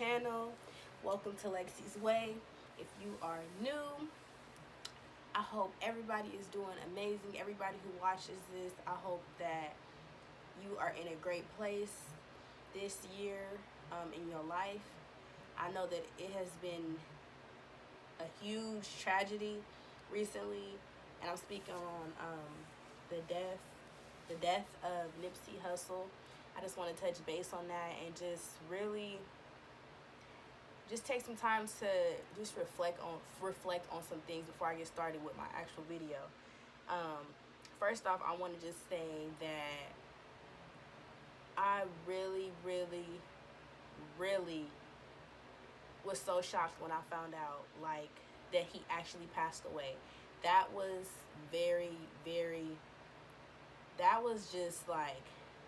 channel. Welcome to Lexy's Way. If you are new, I hope everybody is doing amazing. Everybody who watches this, I hope that you are in a great place this year in your life. I know that it has been a huge tragedy recently, and I'm speaking on the death of Nipsey Hussle. I just want to touch base on that and just really just take some time to just reflect on some things before I get started with my actual video. First off, I want to just say that I really was so shocked when I found out that he actually passed away. That was that was just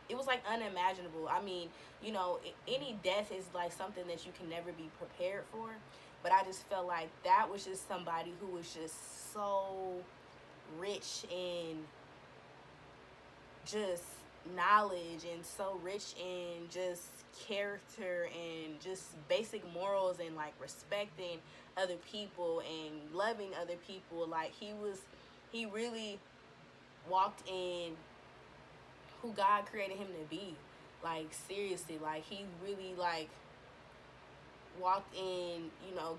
it was unimaginable. I mean, any death is something that you can never be prepared for, but I just felt like that was just somebody who was just so rich in just knowledge and so rich in just character and just basic morals and respecting other people and loving other people. He really walked in who God created him to be. Seriously, he really walked in,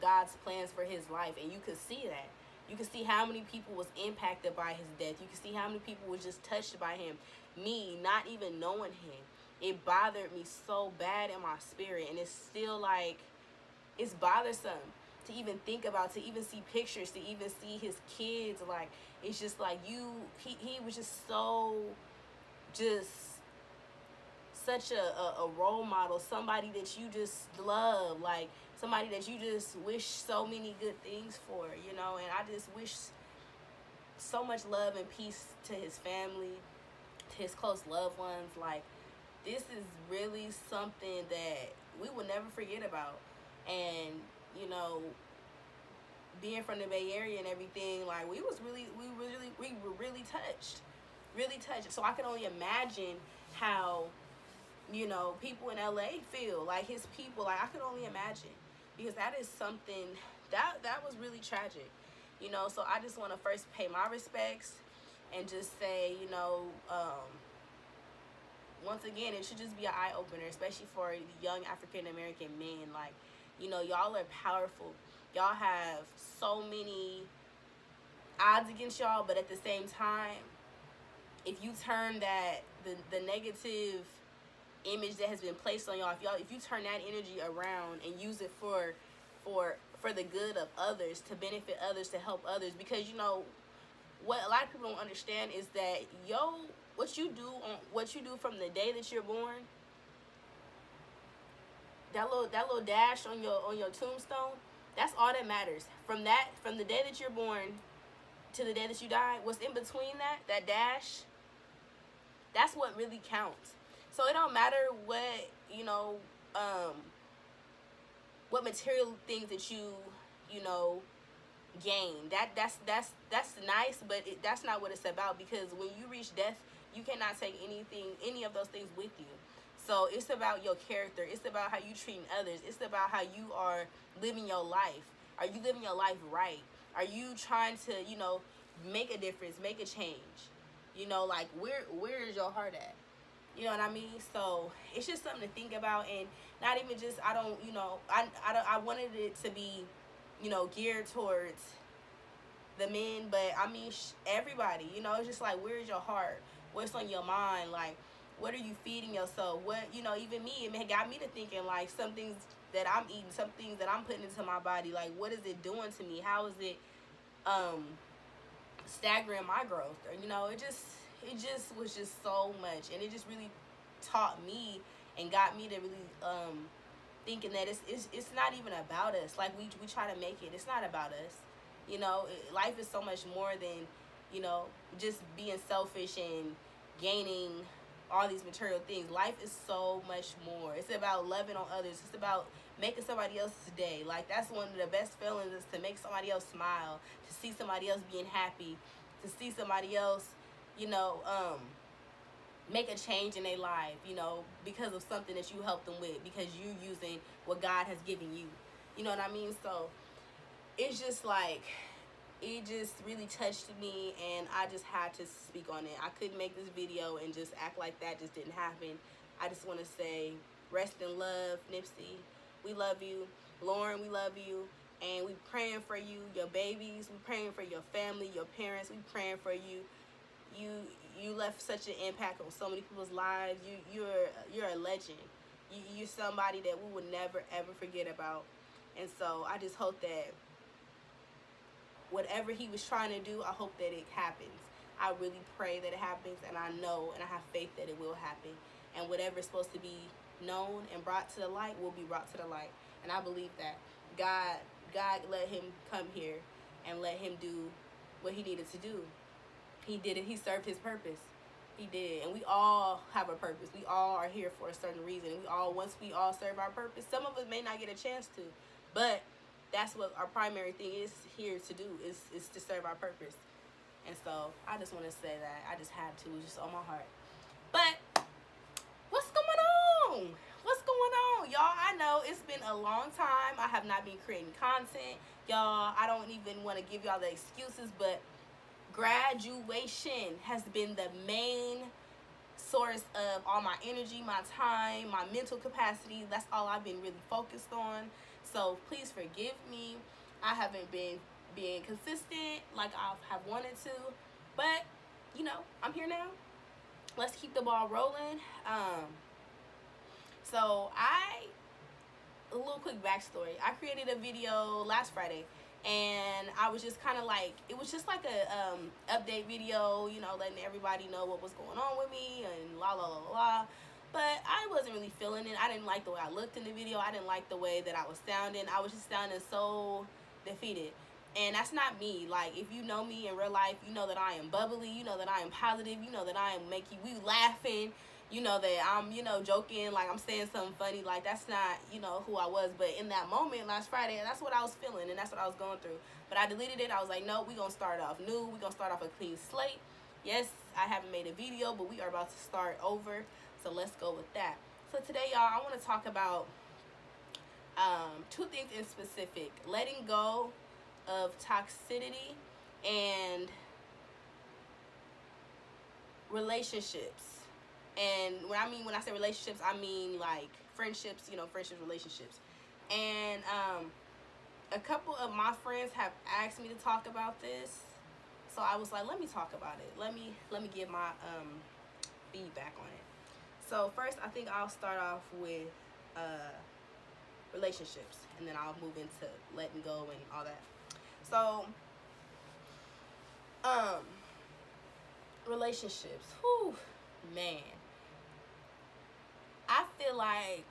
God's plans for his life, and you could see that. You could see how many people was impacted by his death. You could see how many people was just touched by him. Me, not even knowing him, it bothered me so bad in my spirit, and it's still it's bothersome to even think about, to even see pictures, to even see his kids. It's just he was just so such a role model, somebody that you just love, somebody that you just wish so many good things for, and I just wish so much love and peace to his family, to his close loved ones. This is really something that we will never forget about. And being from the Bay Area and everything, we were really touched. So I can only imagine how people in LA feel, his people. I could only imagine, because that is something that was really tragic. So I just want to first pay my respects and just say, once again, it should just be an eye-opener, especially for young African American men. Y'all are powerful. Y'all have so many odds against y'all, but at the same time, if you turn the negative image that has been placed on y'all, if you turn that energy around and use it for the good of others, to benefit others, to help others, because what a lot of people don't understand is that what you do from the day that you're born, that little dash on your tombstone, that's all that matters. From the day that you're born to the day that you die, what's in between that dash, that's what really counts. So it don't matter what what material things that you gain. That's nice, but that's not what it's about, because when you reach death, you cannot take any of those things with you. So it's about your character. It's about how you treat others. It's about how you are living your life. Are you living your life right? Are you trying to make a difference, make a change? Where is your heart at? You know what I mean? So it's just something to think about, and not even just, I wanted it to be, geared towards the men, but I mean, everybody, it's just where's your heart? What's on your mind? What are you feeding yourself? What, even me, it got me to thinking, some things that I'm eating, some things that I'm putting into my body, what is it doing to me? How is it, staggering my growth? Or, it just was just so much, and it just really taught me and got me to really thinking that it's not even about us. We try to make it, it's not about us. Life is so much more than just being selfish and gaining all these material things. Life is so much more. It's about loving on others. It's about making somebody else's day. That's one of the best feelings, is to make somebody else smile, to see somebody else being happy, to see somebody else make a change in their life, you know, because of something that you helped them with, because you using what God has given you. You know what I mean? So it's just like, it just really touched me, and I just had to speak on it. I couldn't make this video and just act like that just didn't happen. I just want to say, rest in love, Nipsey. We love you. Lauren, we love you. And we praying for you, your babies. We praying for your family, your parents. We praying for you. You you left such an impact on so many people's lives. You're a legend. You're somebody that we will never ever forget about. And so I just hope that whatever he was trying to do, I hope that it happens. I really pray that it happens, and I know and I have faith that it will happen. And whatever is supposed to be known and brought to the light will be brought to the light. And I believe that God let him come here and let him do what he needed to do. He did it. He served his purpose. He did. And we all have a purpose. We all are here for a certain reason. And once we all serve our purpose, some of us may not get a chance to, but that's what our primary thing is here to do, is to serve our purpose. And so I just want to say that. I just had to. It was just on my heart. But what's going on? What's going on? Y'all, I know it's been a long time. I have not been creating content. Y'all, I don't even want to give y'all the excuses, but graduation has been the main source of all my energy, my time, my mental capacity. That's all I've been really focused on. So please forgive me. I haven't been being consistent like I have wanted to, but you know, I'm here now. Let's keep the ball rolling. So a little quick backstory. I created a video last Friday, and I was just kind of like, it was just like a update video, you know, letting everybody know what was going on with me and la la la la. But I wasn't really feeling it. I didn't like the way I looked in the video. I didn't like the way that I was sounding. I was just sounding so defeated. And that's not me. Like, if you know me in real life, you know that I am bubbly. You know that I am positive. You know that I am making you laughing. You know that I'm, you know, joking. Like, I'm saying something funny. Like, that's not, you know, who I was. But in that moment last Friday, that's what I was feeling. And that's what I was going through. But I deleted it. I was like, no, we're going to start off new. We're going to start off a clean slate. Yes, I haven't made a video, but we are about to start over. So let's go with that. So today, y'all, I want to talk about two things in specific. Letting go of toxicity and relationships. And when I say relationships, I mean like friendships, you know, friendships, relationships. And a couple of my friends have asked me to talk about this. So I was like, let me talk about it. Let me give my feedback on it. So first, I think I'll start off with relationships, and then I'll move into letting go and all that. So, relationships. Whew, man. I feel like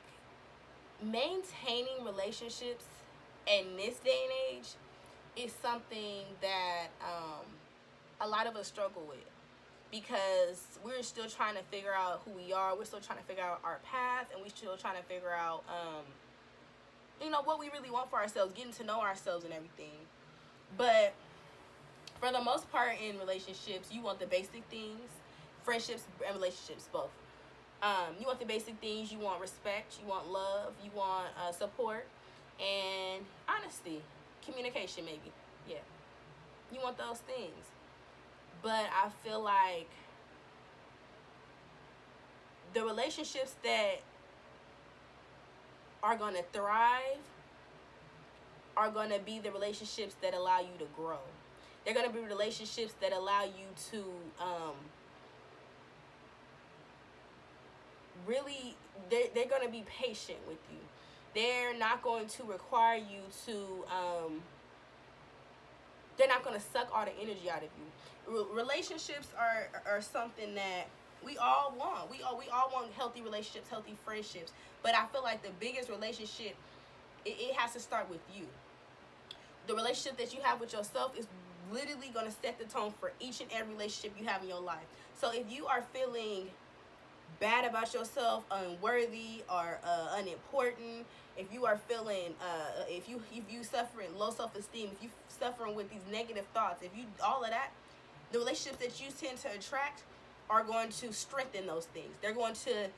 maintaining relationships in this day and age is something that a lot of us struggle with, because we're still trying to figure out who we are. We're still trying to figure out our path, and we're still trying to figure out, you know, what we really want for ourselves, getting to know ourselves and everything. But for the most part in relationships, you want the basic things, friendships and relationships both. You want the basic things. You want respect, you want love, you want support, and honesty, communication maybe. Yeah, you want those things. But I feel like the relationships that are going to thrive are going to be the relationships that allow you to grow. They're going to be relationships that allow you to really, they're going to be patient with you. They're not going to require you to, they're not going to suck all the energy out of you. Relationships are something that we all want. We all want healthy relationships, healthy friendships. But I feel like the biggest relationship, it has to start with you. The relationship that you have with yourself is literally going to set the tone for each and every relationship you have in your life. So if you are feeling bad about yourself, unworthy or unimportant, if you are feeling if you suffering low self-esteem, if you suffering with these negative thoughts, if you all of that, the relationships that you tend to attract are going to strengthen those things. They're going to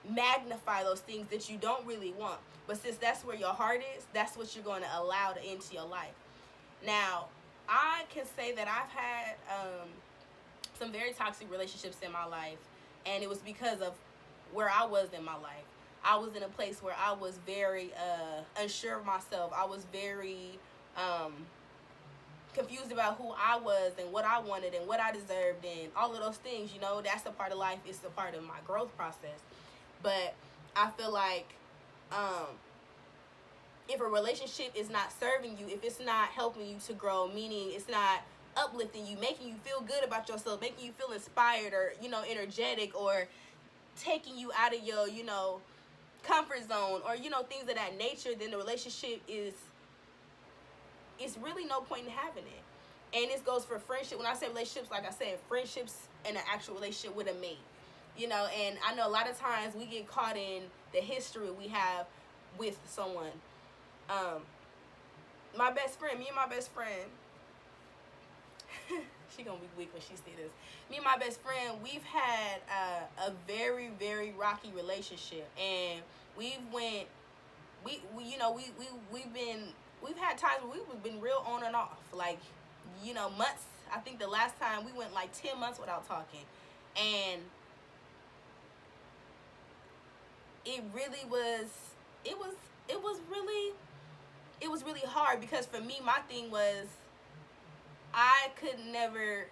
magnify those things that you don't really want. But since that's where your heart is, that's what you're going to allow to into your life. Now, I can say that I've had some very toxic relationships in my life, and it was because of where I was in my life. I was in a place where I was very unsure of myself. I was very confused about who I was and what I wanted and what I deserved and all of those things. You know, that's a part of life. It's a part of my growth process. But I feel like if a relationship is not serving you, if it's not helping you to grow, meaning it's not uplifting you, making you feel good about yourself, making you feel inspired or, you know, energetic, or taking you out of your, you know, comfort zone, or, you know, things of that nature, then the relationship is, it's really no point in having it. And this goes for friendship. When I say relationships, like I said, friendships and an actual relationship with a mate. You know, and I know a lot of times we get caught in the history we have with someone. My best friend, me and my best friend, she gonna be weak when she see this. Me and my best friend, we've had a very, very rocky relationship, and we've had times where we've been real on and off, like, you know, months. I think the last time we went like 10 months without talking, and it was really hard, because for me, my thing was, I could never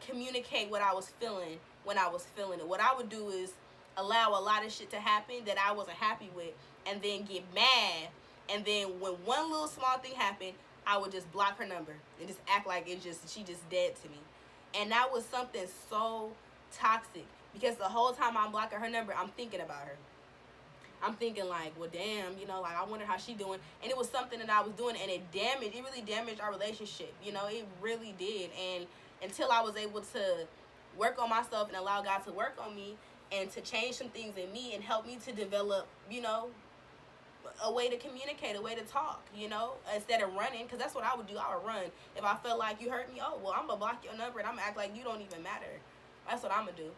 communicate what I was feeling when I was feeling it. What I would do is allow a lot of shit to happen that I wasn't happy with, and then get mad, and then when one little small thing happened, I would just block her number and just act like she just dead to me. And that was something so toxic, because the whole time I'm blocking her number, I'm thinking about her. I'm thinking like, well, damn, you know, like, I wonder how she doing. And it was something that I was doing, and it really damaged our relationship. You know, it really did. And until I was able to work on myself and allow God to work on me and to change some things in me and help me to develop, you know, a way to communicate, a way to talk, you know, instead of running, because that's what I would do. I would run. If I felt like you hurt me, oh, well, I'm going to block your number and I'm going to act like you don't even matter. That's what I'm going to do.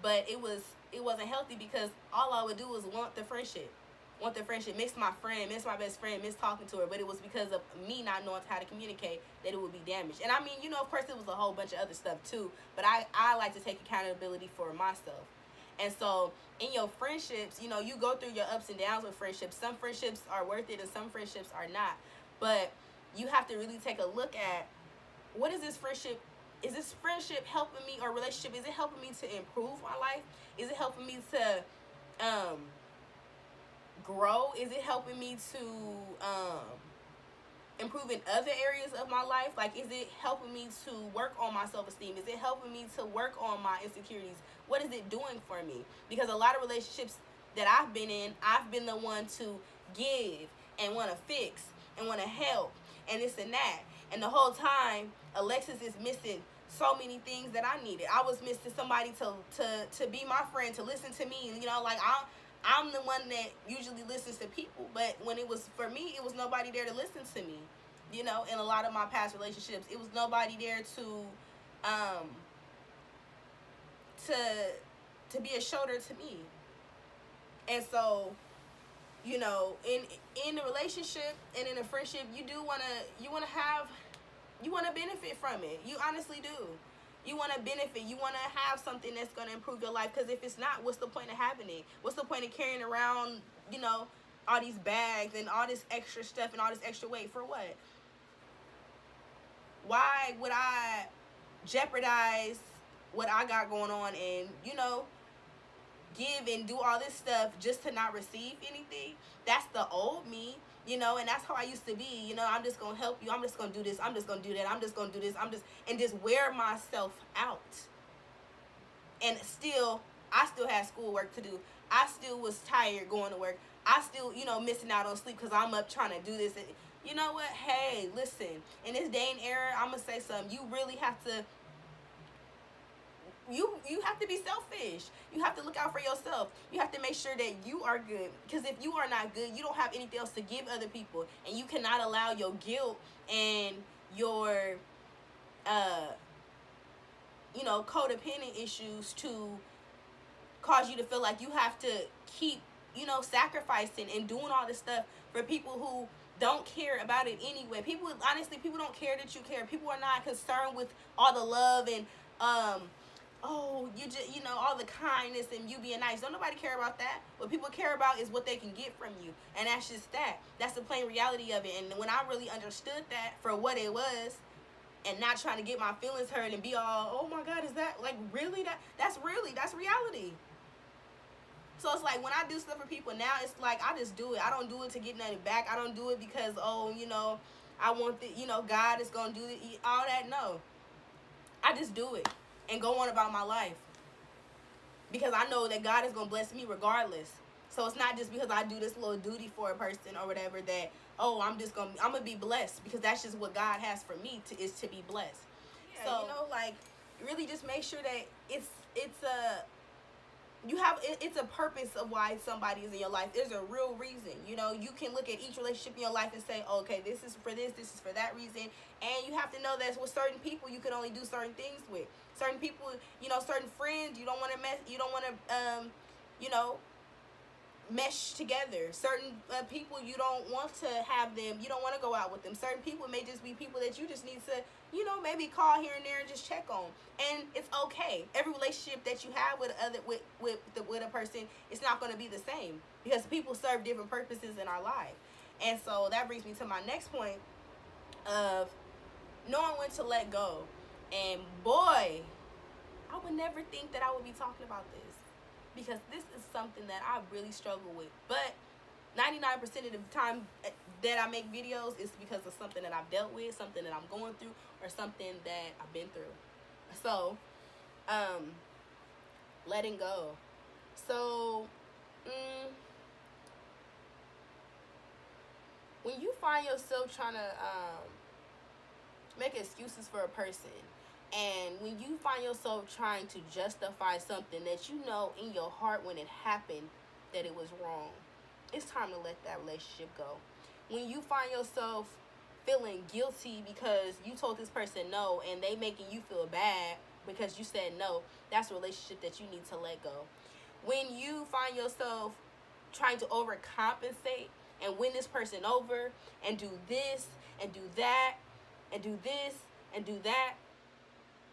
But it wasn't healthy, because all I would do was want the friendship, miss my best friend, miss talking to her. But it was because of me not knowing how to communicate that it would be damaged. And I mean, you know, of course, it was a whole bunch of other stuff too, but I like to take accountability for myself. And so in your friendships, you know, you go through your ups and downs with friendships. Some friendships are worth it and some friendships are not. But you have to really take a look at, what is this friendship? Is this friendship helping me, or relationship, is it helping me to improve my life? Is it helping me to grow? Is it helping me to improve in other areas of my life? Like, is it helping me to work on my self-esteem? Is it helping me to work on my insecurities? What is it doing for me? Because a lot of relationships that I've been in, I've been the one to give and want to fix and want to help and this and that. And the whole time, Alexis is missing so many things that I needed. I was missing somebody to be my friend, to listen to me. You know, like, I'm the one that usually listens to people, but when it was for me, it was nobody there to listen to me. You know, in a lot of my past relationships, it was nobody there to be a shoulder to me. And so, you know, in a relationship and in a friendship, you want to benefit from it. You honestly do. You want to benefit. You want to have something that's going to improve your life. Because if it's not, what's the point of having it? What's the point of carrying around, you know, all these bags and all this extra stuff and all this extra weight for what? Why would I jeopardize what I got going on and, you know, give and do all this stuff just to not receive anything? That's the old me, you know, and that's how I used to be. You know, I'm just going to help you. I'm just going to do this. I'm just going to do that. I'm just going to do this. And just wear myself out. And I still had schoolwork to do. I still was tired going to work. I still, you know, missing out on sleep because I'm up trying to do this. And you know what? Hey, listen, in this day and era, I'm going to say something. You really have to, you have to be selfish. You have to look out for yourself. You have to make sure that you are good. Because if you are not good, you don't have anything else to give other people. And you cannot allow your guilt and your you know, codependent issues to cause you to feel like you have to keep, you know, sacrificing and doing all this stuff for people who don't care about it anyway. People, honestly, people don't care that you care. People are not concerned with all the love and oh, you just, you know, all the kindness and you being nice. Don't nobody care about that. What people care about is what they can get from you, and that's just that. That's the plain reality of it. And when I really understood that for what it was, and not trying to get my feelings hurt and be all, oh my God, is that like really that's reality. So it's like when I do stuff for people now, it's like I just do it. I don't do it to get nothing back. I don't do it because, oh, you know, I want the, you know, God is gonna do all that. No, I just do it and go on about my life because I know that God is gonna bless me regardless. So it's not just because I do this little duty for a person or whatever that, oh, I'm gonna be blessed, because that's just what God has for me is to be blessed. Yeah, so, you know, like, really just make sure that it's a purpose of why somebody is in your life. There's a real reason. You know, you can look at each relationship in your life and say, okay, this is for this is for that reason. And you have to know that with certain people, you can only do certain things with. Certain people, you know, certain friends, you don't want to you know, mesh together. Certain people, you don't want to have them, you don't want to go out with them. Certain people may just be people that you just need to, you know, maybe call here and there and just check on. And it's okay. Every relationship that you have with a person, it's not going to be the same, because people serve different purposes in our life. And so that brings me to my next point of knowing when to let go. And boy, I would never think that I would be talking about this, because this is something that I really struggle with. But 99% of the time that I make videos is because of something that I've dealt with, something that I'm going through, or something that I've been through. So, letting go. So, when you find yourself trying to make excuses for a person, and when you find yourself trying to justify something that you know in your heart when it happened that it was wrong, it's time to let that relationship go. When you find yourself feeling guilty because you told this person no and they making you feel bad because you said no, that's a relationship that you need to let go. When you find yourself trying to overcompensate and win this person over and do this and do that and do this and do that,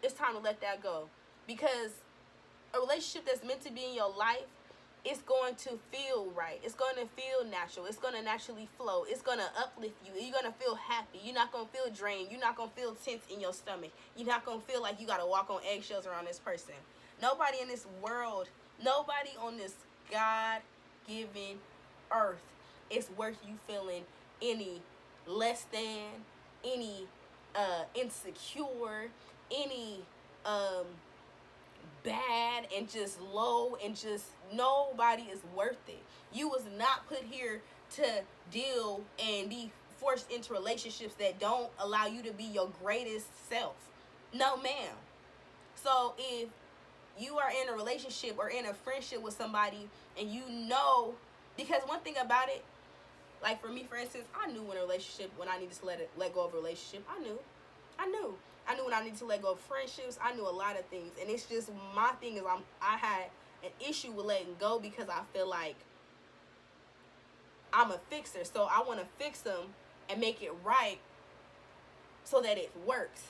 it's time to let that go. Because a relationship that's meant to be in your life, it's going to feel right. It's going to feel natural. It's going to naturally flow. It's going to uplift you. You're going to feel happy. You're not going to feel drained. You're not going to feel tense in your stomach. You're not going to feel like you got to walk on eggshells around this person. Nobody in this world, nobody on this God-given earth is worth you feeling any less than, any insecure, any bad and just low, and just nobody is worth it. You was not put here to deal and be forced into relationships that don't allow you to be your greatest self. No, ma'am. So if you are in a relationship or in a friendship with somebody and you know, because one thing about it, like for me, for instance, I knew in a relationship when I needed to let go of a relationship. I knew when I need to let go of friendships. I knew a lot of things. And it's just, my thing is I had an issue with letting go because I feel like I'm a fixer. So I want to fix them and make it right so that it works.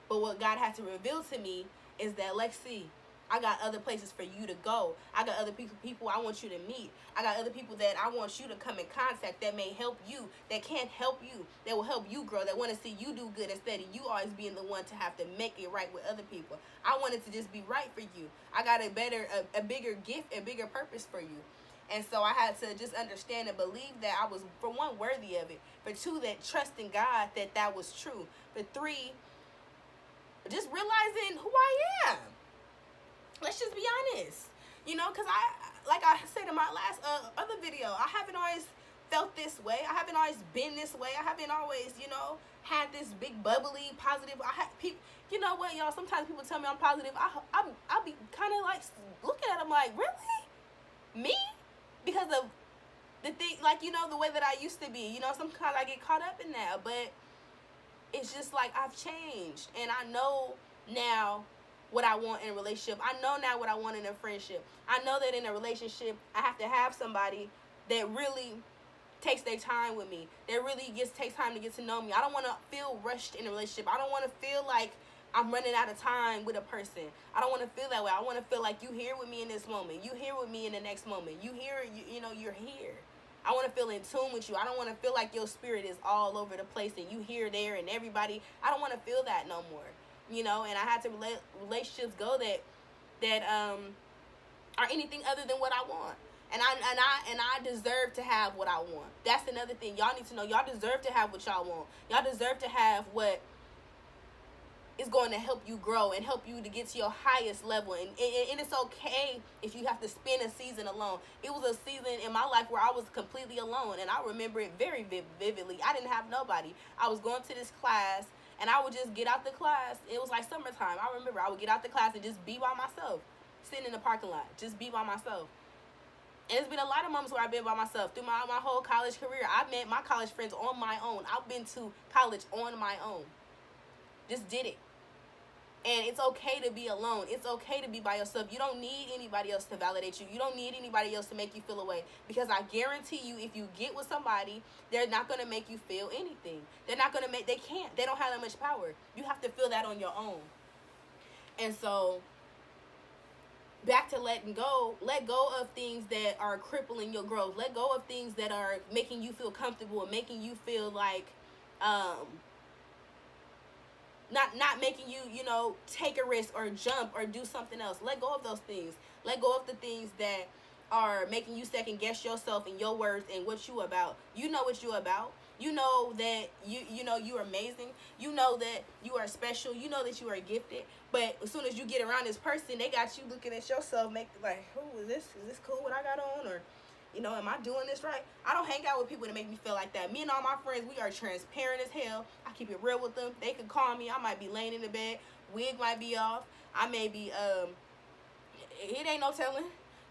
But what God had to reveal to me is that, Lexy, I got other places for you to go. I got other people I want you to meet. I got other people that I want you to come in contact that may help you, that can help you, that will help you grow, that want to see you do good instead of you always being the one to have to make it right with other people. I wanted to just be right for you. I got a bigger gift, a bigger purpose for you. And so I had to just understand and believe that I was, for one, worthy of it. For two, that trusting God that was true. For three, just realizing who I am. Let's just be honest, you know, because like I said in my last other video, I haven't always felt this way. I haven't always been this way. I haven't always, you know, had this big bubbly positive. You know what, y'all? Sometimes people tell me I'm positive. I'll be kind of like looking at them like, really, me? Because of the thing, like, you know, the way that I used to be. You know, sometimes I get caught up in that, but it's just like I've changed, and I know now what I want in a relationship. I know now what I want in a friendship. I know that in a relationship, I have to have somebody that really takes their time with me, that really takes time to get to know me. I don't want to feel rushed in a relationship. I don't want to feel like I'm running out of time with a person. I don't want to feel that way. I want to feel like you here with me in this moment. You here with me in the next moment. You here, you know, you're here. I want to feel in tune with you. I don't want to feel like your spirit is all over the place and you here, there, and everybody. I don't want to feel that no more. You know, and I had to let relationships go that are anything other than what I want. And I deserve to have what I want. That's another thing y'all need to know. Y'all deserve to have what y'all want. Y'all deserve to have what is going to help you grow and help you to get to your highest level. And it's okay if you have to spend a season alone. It was a season in my life where I was completely alone, and I remember it very vividly. I didn't have nobody. I was going to this class, and I would just get out the class. It was like summertime. I remember I would get out the class and just be by myself, sitting in the parking lot, just be by myself. And it's been a lot of moments where I've been by myself through my whole college career. I've met my college friends on my own. I've been to college on my own. Just did it. And it's okay to be alone. It's okay to be by yourself. You don't need anybody else to validate you. You don't need anybody else to make you feel away. Because I guarantee you, if you get with somebody, they're not going to make you feel anything. They're not going to they can't. They don't have that much power. You have to feel that on your own. And so, back to letting go. Let go of things that are crippling your growth. Let go of things that are making you feel comfortable and making you feel like, not making you, you know, take a risk or jump or do something else. Let go of those things. Let go of the things that are making you second guess yourself and your worth and what you about. You know what you about. You know that you know you are amazing. You know that you are special. You know that you are gifted. But as soon as you get around this person, they got you looking at yourself, make like, who is this? Is this cool what I got on? Or, you know, am I doing this right? I don't hang out with people that make me feel like that. Me and all my friends, we are transparent as hell. I keep it real with them. They could call me. I might be laying in the bed. Wig might be off. I may be, it ain't no telling.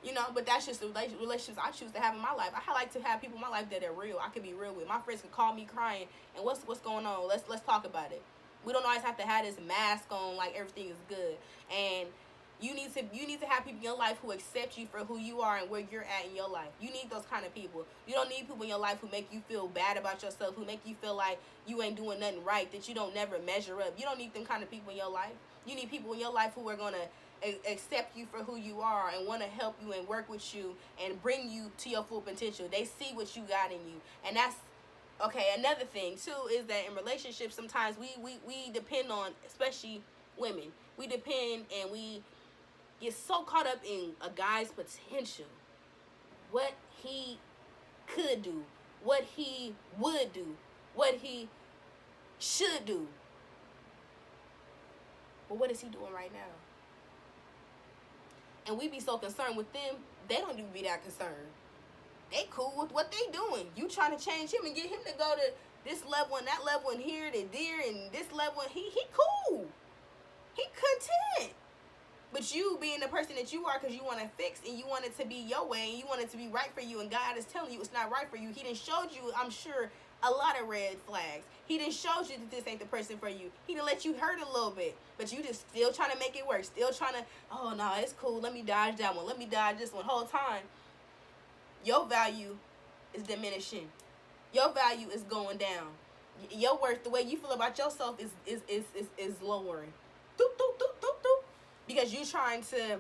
You know, but that's just the relationships I choose to have in my life. I like to have people in my life that are real. I can be real with. My friends can call me crying, and what's going on? Let's talk about it. We don't always have to have this mask on like everything is good. And you need to have people in your life who accept you for who you are and where you're at in your life. You need those kind of people. You don't need people in your life who make you feel bad about yourself, who make you feel like you ain't doing nothing right, that you don't never measure up. You don't need them kind of people in your life. You need people in your life who are going to accept you for who you are and want to help you and work with you and bring you to your full potential. They see what you got in you. And that's okay. Another thing too is that in relationships sometimes we depend on, especially women, we depend and we get so caught up in a guy's potential, what he could do, what he would do, what he should do. But what is he doing right now? And we be so concerned with them, they don't even be that concerned. They cool with what they doing. You trying to change him and get him to go to this level and that level and here to there and this level. And he cool. He content. But you being the person that you are because you want to fix and you want it to be your way and you want it to be right for you, and God is telling you it's not right for you. He done showed you, I'm sure, a lot of red flags. He done showed you that this ain't the person for you. He done let you hurt a little bit, but you just still trying to make it work. Still trying to, oh no, it's cool. Let me dodge that one. Let me dodge this one. Whole time, your value is diminishing. Your value is going down. Your worth, the way you feel about yourself is lowering. Doop, doop, doop, doop, doop. Because you trying to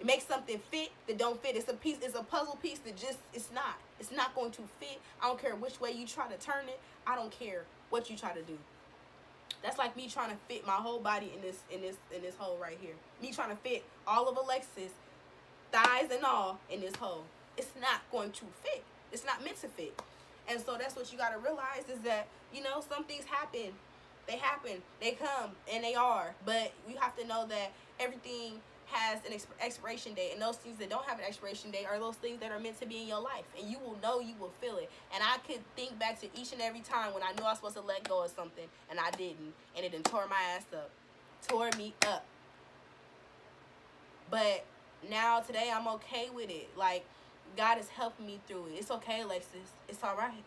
make something fit that don't fit. It's a piece, it's a puzzle piece that just, it's not going to fit. I don't care which way you try to turn it. I don't care what you try to do. That's like me trying to fit my whole body in this hole right here. Me trying to fit all of Alexis, thighs and all, in this hole. It's not going to fit. It's not meant to fit. And so that's what you got to realize is that, you know, some things happen. They happen. They come. And they are. But you have to know that everything has an expiration date, and those things that don't have an expiration date are those things that are meant to be in your life, and you will know, you will feel it. And I could think back to each and every time when I knew I was supposed to let go of something and I didn't, and it done tore my ass up, tore me up. But now today I'm okay with it. Like, God is helping me through it. It's okay, Alexis. It's all right.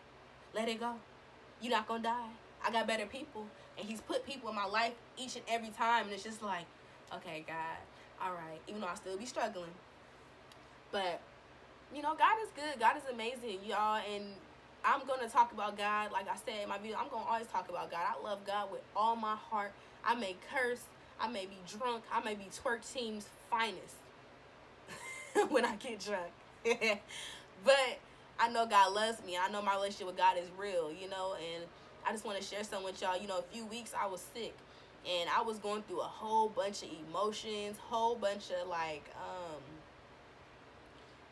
Let it go. You're not gonna die. I got better people, and He's put people in my life each and every time, and it's just like, Okay, God. All right. Even though I still be struggling. But, you know, God is good. God is amazing, y'all. And I'm going to talk about God. Like I said in my video, I'm going to always talk about God. I love God with all my heart. I may curse. I may be drunk. I may be twerk team's finest when I get drunk. But I know God loves me. I know my relationship with God is real, you know, and I just want to share something with y'all. You know, a few weeks I was sick and I was going through a whole bunch of emotions, whole bunch of like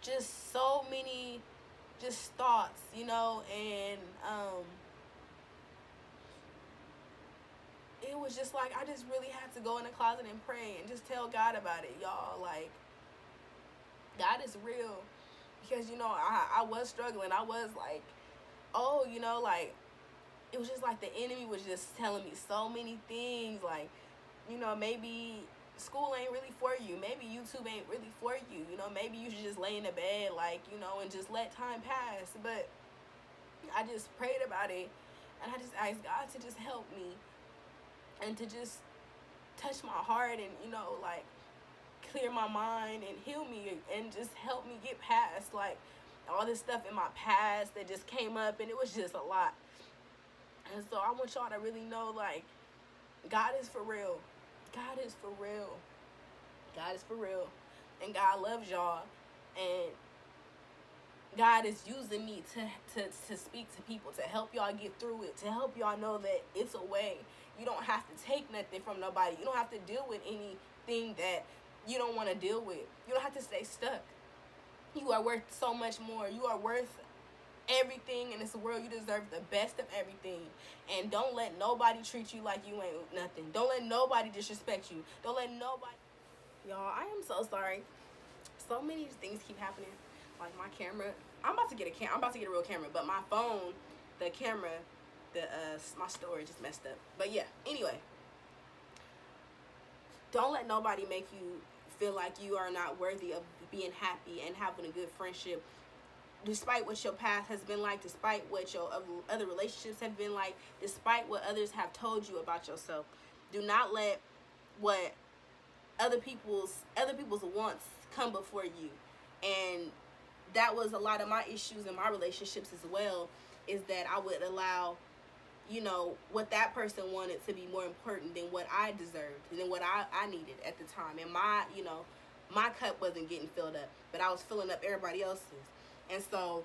just so many just thoughts, you know, and it was just like I just really had to go in the closet and pray and just tell God about it, y'all. Like, God is real. Because, you know, I was struggling. I was like, oh, you know, like, it was just like the enemy was just telling me so many things. Like, you know, maybe school ain't really for you. Maybe YouTube ain't really for you. You know, maybe you should just lay in the bed, like, you know, and just let time pass. But I just prayed about it. And I just asked God to just help me. And to just touch my heart and, you know, like, clear my mind and heal me and just help me get past like all this stuff in my past that just came up, and it was just a lot. And so I want y'all to really know, like, God is for real. God is for real. God is for real. And God loves y'all. And God is using me to speak to people, to help y'all get through it, to help y'all know that it's a way. You don't have to take nothing from nobody. You don't have to deal with anything that you don't want to deal with. You don't have to stay stuck. You are worth so much more. You are worth everything in this world. You deserve the best of everything. And don't let nobody treat you like you ain't nothing. Don't let nobody disrespect you. Don't let nobody... Y'all, I am so sorry. So many things keep happening. Like my camera. I'm about to get a real camera, but my phone, the camera, my storage is messed up. But yeah, anyway. Don't let nobody make you feel like you are not worthy of being happy and having a good friendship, despite what your past has been like, despite what your other relationships have been like, despite what others have told you about yourself. Do not let what other people's wants come before you. And that was a lot of my issues in my relationships as well, is that I would allow, you know, what that person wanted to be more important than what I deserved, than what I needed at the time. And my, you know, my cup wasn't getting filled up, but I was filling up everybody else's. And so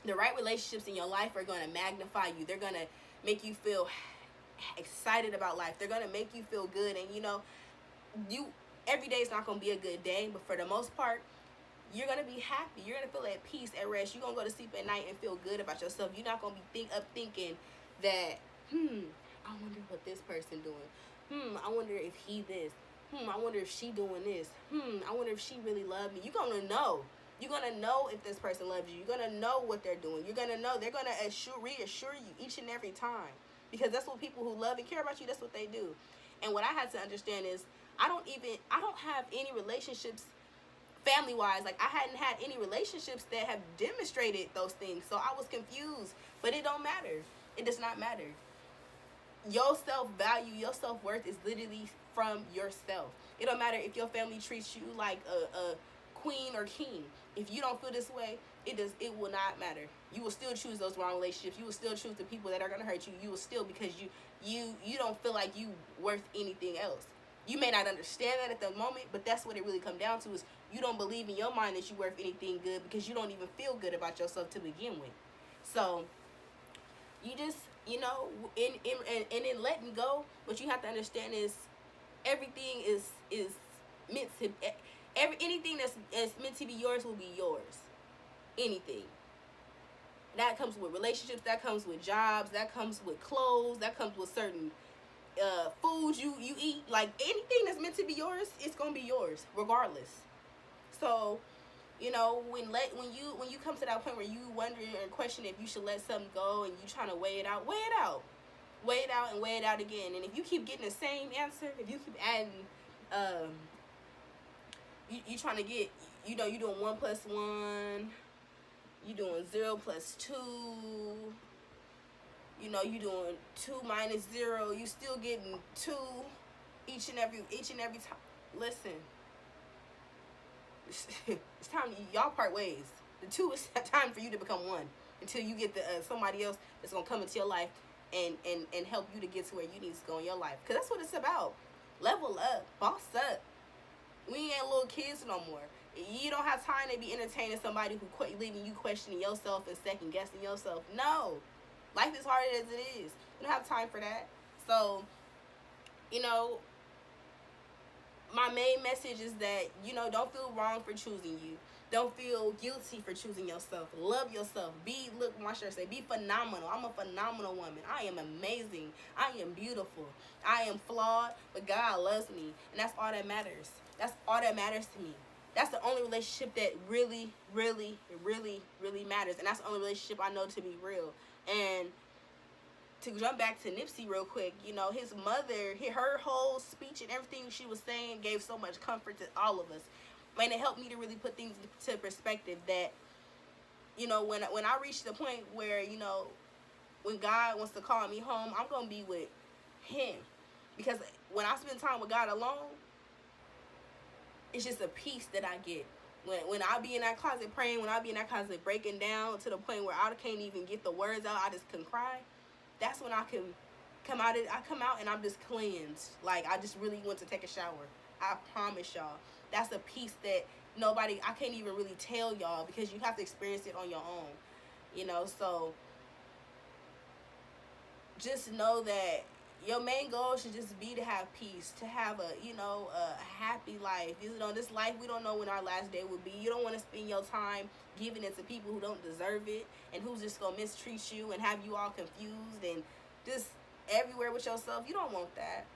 the right relationships in your life are going to magnify you. They're going to make you feel excited about life. They're going to make you feel good. And, you know, every day is not going to be a good day, but for the most part, you're going to be happy. You're going to feel at peace, at rest. You're going to go to sleep at night and feel good about yourself. You're not going to be thinking that, I wonder what this person doing. I wonder if he this. I wonder if she doing this. I wonder if she really loved me. You're going to know. You're going to know if this person loves you. You're going to know what they're doing. You're going to know. They're going to reassure you each and every time. Because that's what people who love and care about you, that's what they do. And what I had to understand is, I don't have any relationships family-wise. Like, I hadn't had any relationships that have demonstrated those things. So I was confused. But it don't matter. It does not matter. Your self-value, your self-worth is literally from yourself. It don't matter if your family treats you like a queen or king. If you don't feel this way, it will not matter. You will still choose those wrong relationships. You will still choose the people that are going to hurt you. You will still, because you don't feel like you worth anything else. You may not understand that at the moment, but that's what it really comes down to, is you don't believe in your mind that you're worth anything good, because you don't even feel good about yourself to begin with. So you just, you know, in letting go, what you have to understand is everything is meant to, anything that's meant to be yours will be yours. Anything. That comes with relationships, that comes with jobs, that comes with clothes, that comes with certain foods you eat. Like, anything that's meant to be yours, it's gonna be yours regardless. So, you know, when you come to that point where you wonder and question if you should let something go, and you trying to weigh it out and weigh it out again. And if you keep getting the same answer, if you keep adding you trying to get, you know, you doing 1 plus 1, you doing 0 plus 2, you know, you doing 2 minus 0, you still getting 2 each and every time. Listen, it's time y'all part ways. The two is time for you to become one until you get the somebody else that's gonna come into your life and help you to get to where you need to go in your life. Cause that's what it's about. Level up, boss up. We ain't little kids no more. You don't have time to be entertaining somebody who leaving you questioning yourself and second guessing yourself. No, life is hard as it is. You don't have time for that. So, you know, my main message is that, you know, don't feel wrong for choosing you. Don't feel guilty for choosing yourself. Love yourself. Look, my shirt say, be phenomenal. I'm a phenomenal woman. I am amazing. I am beautiful. I am flawed, but God loves me. And that's all that matters. That's all that matters to me. That's the only relationship that really, really, really, really matters. And that's the only relationship I know to be real. And to jump back to Nipsey real quick, you know, his mother, her whole speech and everything she was saying gave so much comfort to all of us. And it helped me to really put things to perspective that, you know, when I reach the point where, you know, when God wants to call me home, I'm going to be with him. Because when I spend time with God alone, it's just a peace that I get. When I be in that closet praying, when I be in that closet breaking down to the point where I can't even get the words out, I just can cry. That's when I can come out. I come out and I'm just cleansed. Like I just really went to take a shower. I promise y'all. That's a peace that I can't even really tell y'all because you have to experience it on your own. You know, so just know that your main goal should just be to have peace, to have a happy life. You know, this life, we don't know when our last day will be. You don't want to spend your time giving it to people who don't deserve it and who's just going to mistreat you and have you all confused and just everywhere with yourself. You don't want that.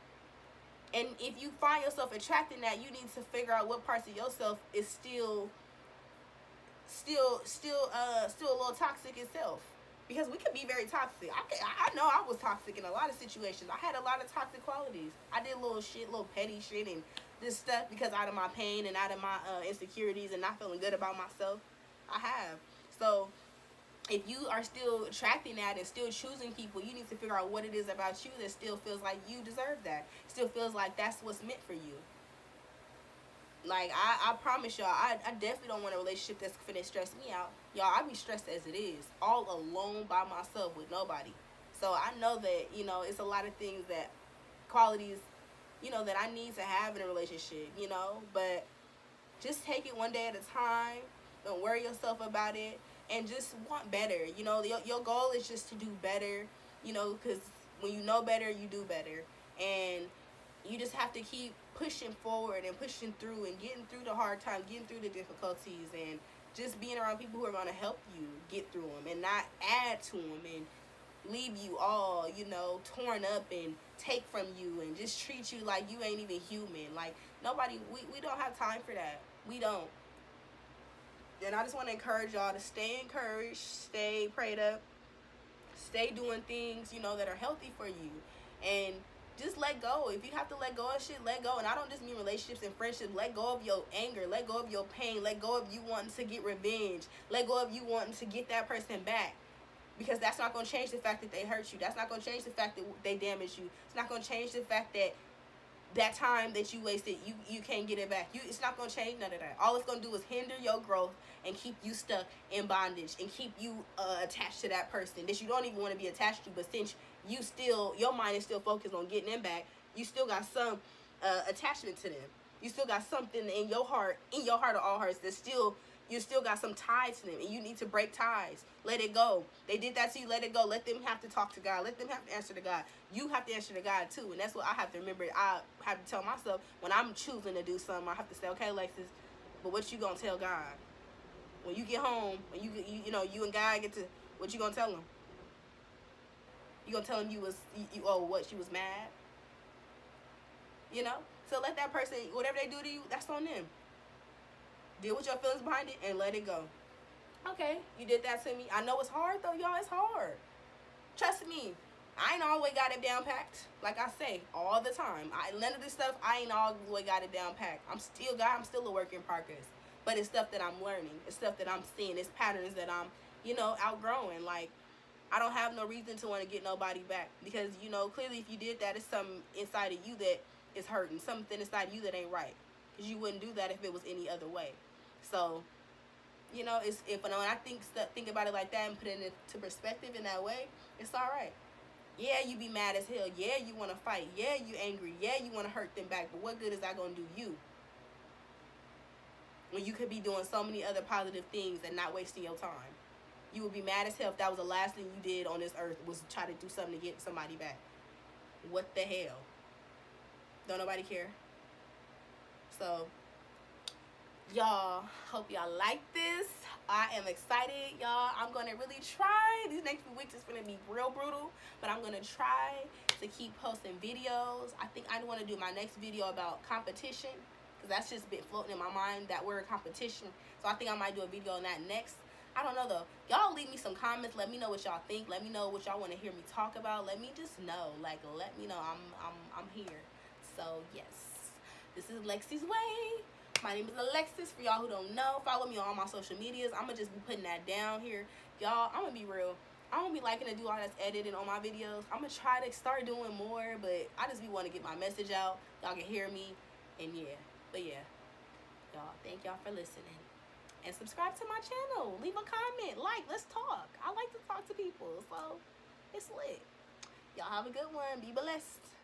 And if you find yourself attracting that, you need to figure out what parts of yourself is still a little toxic itself. Because we can be very toxic. I know I was toxic in a lot of situations. I had a lot of toxic qualities. I did little petty shit and this stuff because out of my pain and out of my insecurities and not feeling good about myself. I have. So if you are still attracting that and still choosing people, you need to figure out what it is about you that still feels like you deserve that. Still feels like that's what's meant for you. Like, I promise y'all, I definitely don't want a relationship that's finna stress me out. Y'all, I be stressed as it is. All alone by myself with nobody. So I know that, you know, it's a lot of things that, qualities, you know, that I need to have in a relationship, you know. But just take it one day at a time. Don't worry yourself about it. And just want better. You know, your goal is just to do better, you know, because when you know better, you do better. And you just have to keep pushing forward and pushing through and getting through the hard times, getting through the difficulties, and just being around people who are going to help you get through them and not add to them and leave you all, you know, torn up and take from you and just treat you like you ain't even human. Like, nobody, we don't have time for that. We don't. And I just want to encourage y'all to stay encouraged, stay prayed up, stay doing things, you know, that are healthy for you. And just let go. If you have to let go of shit, let go. And I don't just mean relationships and friendships. Let go of your anger. Let go of your pain. Let go of you wanting to get revenge. Let go of you wanting to get that person back. Because that's not going to change the fact that they hurt you. That's not going to change the fact that they damaged you. It's not going to change the fact that that time that you wasted, you can't get it back. It's not going to change none of that. All it's going to do is hinder your growth and keep you stuck in bondage and keep you attached to that person that you don't even want to be attached to. But since your mind is still focused on getting them back, you still got some attachment to them. You still got something in your heart of all hearts that you still got some ties to them, and you need to break ties. Let it go. They did that to you. Let it go. Let them have to talk to God. Let them have to answer to God. You have to answer to God too, and that's what I have to remember. I have to tell myself when I'm choosing to do something. I have to say, okay, Lexus, but what you gonna tell God when you get home? When you and God get to, what you gonna tell him? You gonna tell him she was mad? You know. So let that person, whatever they do to you, that's on them. Deal with your feelings behind it and let it go. Okay, you did that to me. I know it's hard though, y'all. It's hard. Trust me. I ain't always got it down packed. Like I say, all the time. None of this stuff, I ain't always got it down packed. I'm still a work in progress. But it's stuff that I'm learning. It's stuff that I'm seeing. It's patterns that I'm, outgrowing. Like, I don't have no reason to want to get nobody back. Because, clearly if you did that, it's something inside of you that is hurting. Something inside of you that ain't right. because you wouldn't do that if it was any other way. So, you know, it's if when I think about it like that and put it into perspective in that way, it's all right. Yeah, you be mad as hell. Yeah, you want to fight. Yeah, you angry. Yeah, you want to hurt them back. But what good is that going to do you? When you could be doing so many other positive things and not wasting your time. You would be mad as hell if that was the last thing you did on this earth was try to do something to get somebody back. What the hell? Don't nobody care? So, y'all, hope y'all like this. I am excited, y'all. I'm going to really try. These next few weeks is going to be real brutal, but I'm going to try to keep posting videos. I think I want to do my next video about competition, because that's just been floating in my mind, that word competition. So I think I might do a video on that next. I don't know, though. Y'all leave me some comments. Let me know what y'all think. Let me know what y'all want to hear me talk about. Let me just know. Like, let me know. I'm here. So, yes. This is Lexy's Way. My name is Alexis. For y'all who don't know, follow me on all my social medias. I'm going to just be putting that down here. Y'all, I'm going to be real. I don't be liking to do all this editing on my videos. I'm going to try to start doing more, but I just be wanting to get my message out. Y'all can hear me. And, yeah. But, yeah. Y'all, thank y'all for listening. And subscribe to my channel. Leave a comment. Like, let's talk. I like to talk to people. So, it's lit. Y'all have a good one. Be blessed.